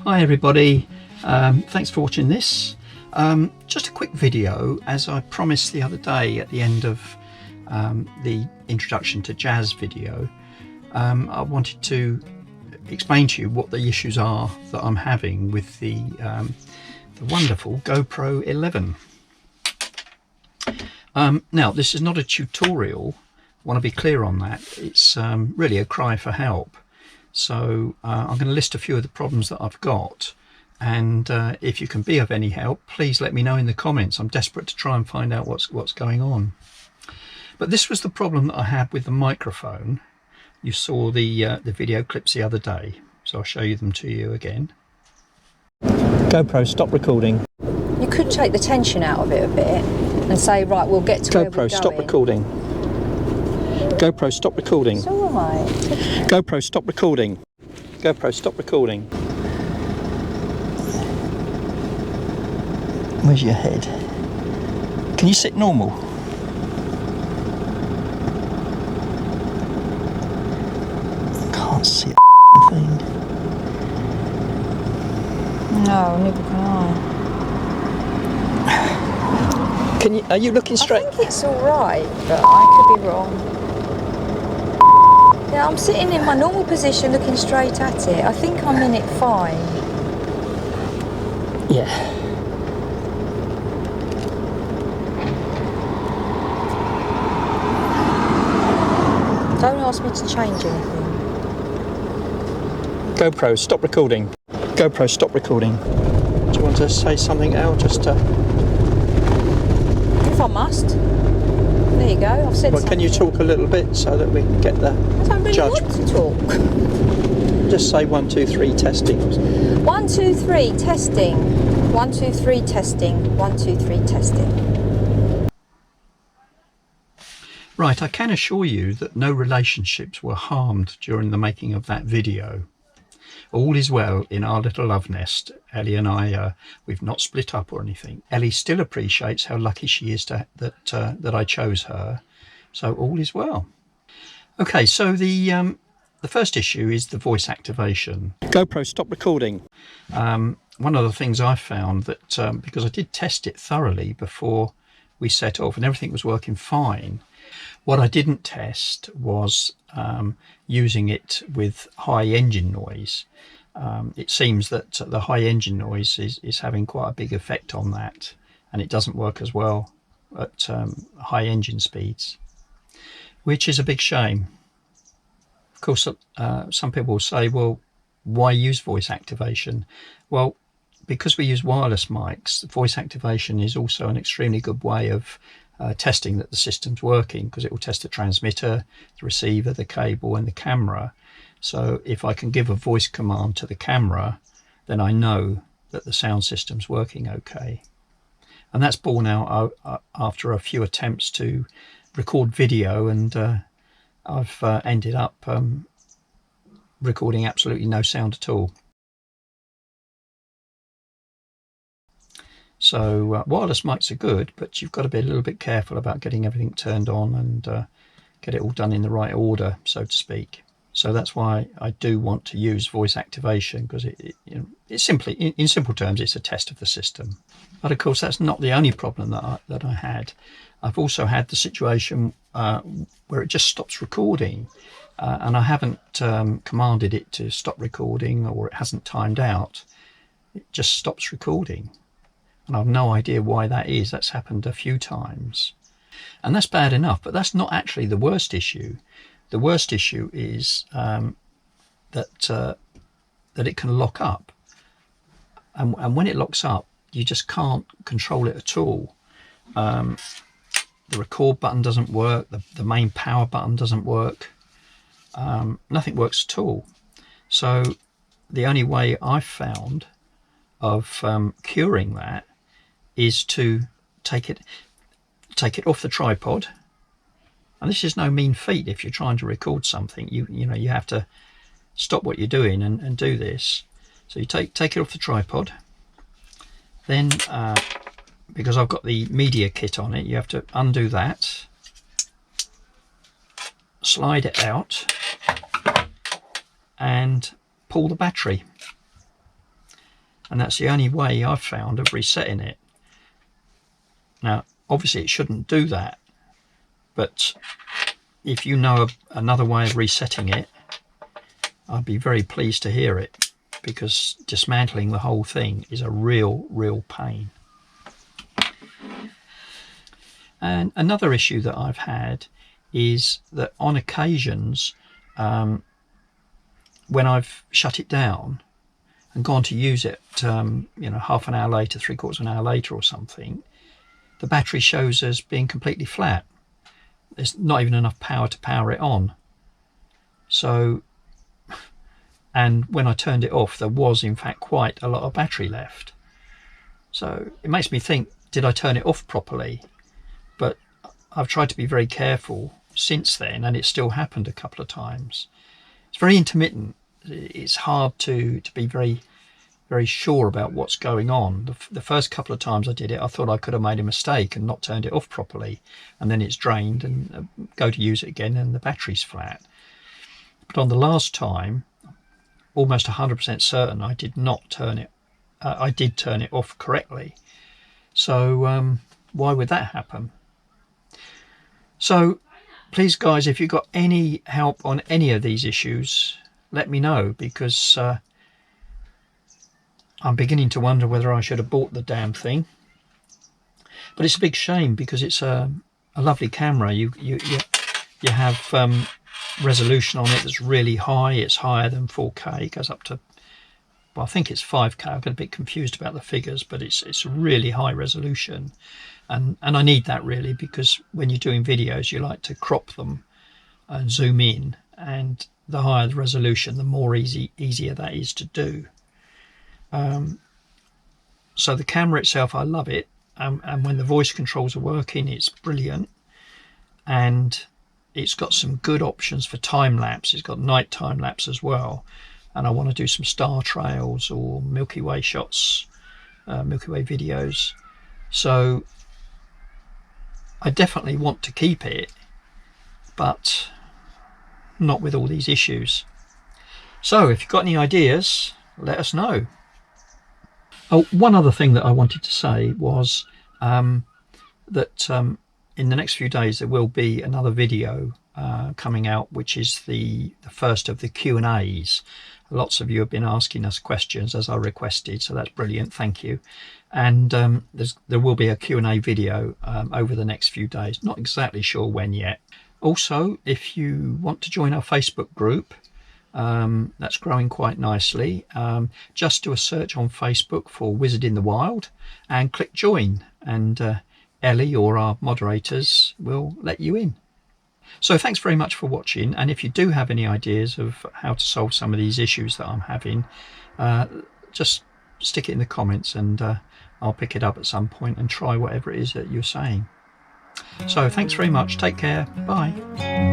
Hi everybody, thanks for watching this. Just a quick video, as I promised the other day at the end of the introduction to jazz video. I wanted to explain to you what the issues are that I'm having with the wonderful GoPro 11. Now this is not a tutorial, I want to be clear on that. It's really a cry for help. So I'm going to list a few of the problems that I've got, and if you can be of any help, please let me know in the comments. I'm desperate to try and find out what's going on. But this was the problem that I had with the microphone. You saw the video clips the other day, so I'll show you them to you again. GoPro, stop recording. You could take the tension out of it a bit and say, right, we'll get to where we're going. GoPro, stop recording. GoPro, stop recording. It's all right. GoPro, stop recording. GoPro, stop recording. Where's your head? Can you sit normal? Can't see a thing. No, neither can I. Can you? Are you looking straight? I think it's all right, but I could be wrong. Yeah, I'm sitting in my normal position looking straight at it. I think I'm in it fine. Yeah. Don't ask me to change anything. GoPro, stop recording. GoPro, stop recording. Do you want to say something, Al? Just to... If I must. There you go, I've said something. Can you talk a little bit so that we can get the I don't really judge? want to talk. Just say 1, 2, 3 testing. 1, 2, 3 testing. 1, 2, 3 testing. 1, 2, 3 testing. Right, I can assure you that no relationships were harmed during the making of that video. All is well in our little love nest. Ellie and I, we've not split up or anything. Ellie still appreciates how lucky she is that I chose her. So all is well. Okay, so the first issue is the voice activation. GoPro, stop recording. One of the things I found that, because I did test it thoroughly before we set off and everything was working fine, what I didn't test was using it with high engine noise. It seems that the high engine noise is having quite a big effect on that, and it doesn't work as well at high engine speeds, which is a big shame. Of course, some people will say, well, why use voice activation? Well, because we use wireless mics, voice activation is also an extremely good way of testing that the system's working, because it will test the transmitter, the receiver, the cable and the camera. So if I can give a voice command to the camera, then I know that the sound system's working okay. And that's borne out after a few attempts to record video, and I've ended up recording absolutely no sound at all. So wireless mics are good, but you've got to be a little bit careful about getting everything turned on and get it all done in the right order, so to speak. So that's why I do want to use voice activation, because it's simply, in simple terms, it's a test of the system. But of course, that's not the only problem that I had. I've also had the situation where it just stops recording, and I haven't commanded it to stop recording, or it hasn't timed out. It just stops recording. And I've no idea why that is. That's happened a few times. And that's bad enough, but that's not actually the worst issue. The worst issue is that it can lock up. And when it locks up, you just can't control it at all. The record button doesn't work. The main power button doesn't work. Nothing works at all. So the only way I've found of curing that is to take it off the tripod. And this is no mean feat. If you're trying to record something, you have to stop what you're doing and do this. So you take it off the tripod. Then, because I've got the media kit on it, you have to undo that, slide it out, and pull the battery. and that's the only way I've found of resetting it. Now obviously it shouldn't do that, but if you know another way of resetting it, I'd be very pleased to hear it, because dismantling the whole thing is a real pain. And another issue that I've had is that on occasions, when I've shut it down and gone to use it, you know, half an hour later, 3/4 of an hour later or something, the battery shows as being completely flat. There's not even enough power to power it on. So, and when I turned it off, there was in fact quite a lot of battery left. So it makes me think, did I turn it off properly? But I've tried to be very careful since then, and it still happened a couple of times. It's very intermittent. It's hard to be very sure about what's going on. The first couple of times I did it, I thought I could have made a mistake and not turned it off properly, and then it's drained, and go to use it again and the battery's flat. But on the last time, almost 100% certain I did not turn it. I did turn it off correctly. So why would that happen? So please guys, if you've got any help on any of these issues, let me know, because I'm beginning to wonder whether I should have bought the damn thing. But it's a big shame, because it's a lovely camera. You have resolution on it that's really high. It's higher than 4K. It goes up to, well, I think it's 5K. I got a bit confused about the figures, but it's really high resolution, and I need that really, because when you're doing videos, you like to crop them and zoom in, and the higher the resolution, the more easier that is to do. So the camera itself, I love it, and when the voice controls are working, it's brilliant, and it's got some good options for time lapse. It's got night time lapse as well, and I want to do some star trails or Milky Way shots, Milky Way videos. So I definitely want to keep it, but not with all these issues. So if you've got any ideas, let us know. Oh, one other thing that I wanted to say was that in the next few days there will be another video coming out, which is the first of the Q&As. Lots of you have been asking us questions as I requested, so that's brilliant, thank you. And there will be a Q&A video over the next few days, not exactly sure when yet. Also, if you want to join our Facebook group, that's growing quite nicely, just do a search on Facebook for Wizard in the Wild and click join, and Ellie or our moderators will let you in. So thanks very much for watching, and if you do have any ideas of how to solve some of these issues that I'm having, just stick it in the comments, and I'll pick it up at some point and try whatever it is that you're saying. So thanks very much, take care, bye.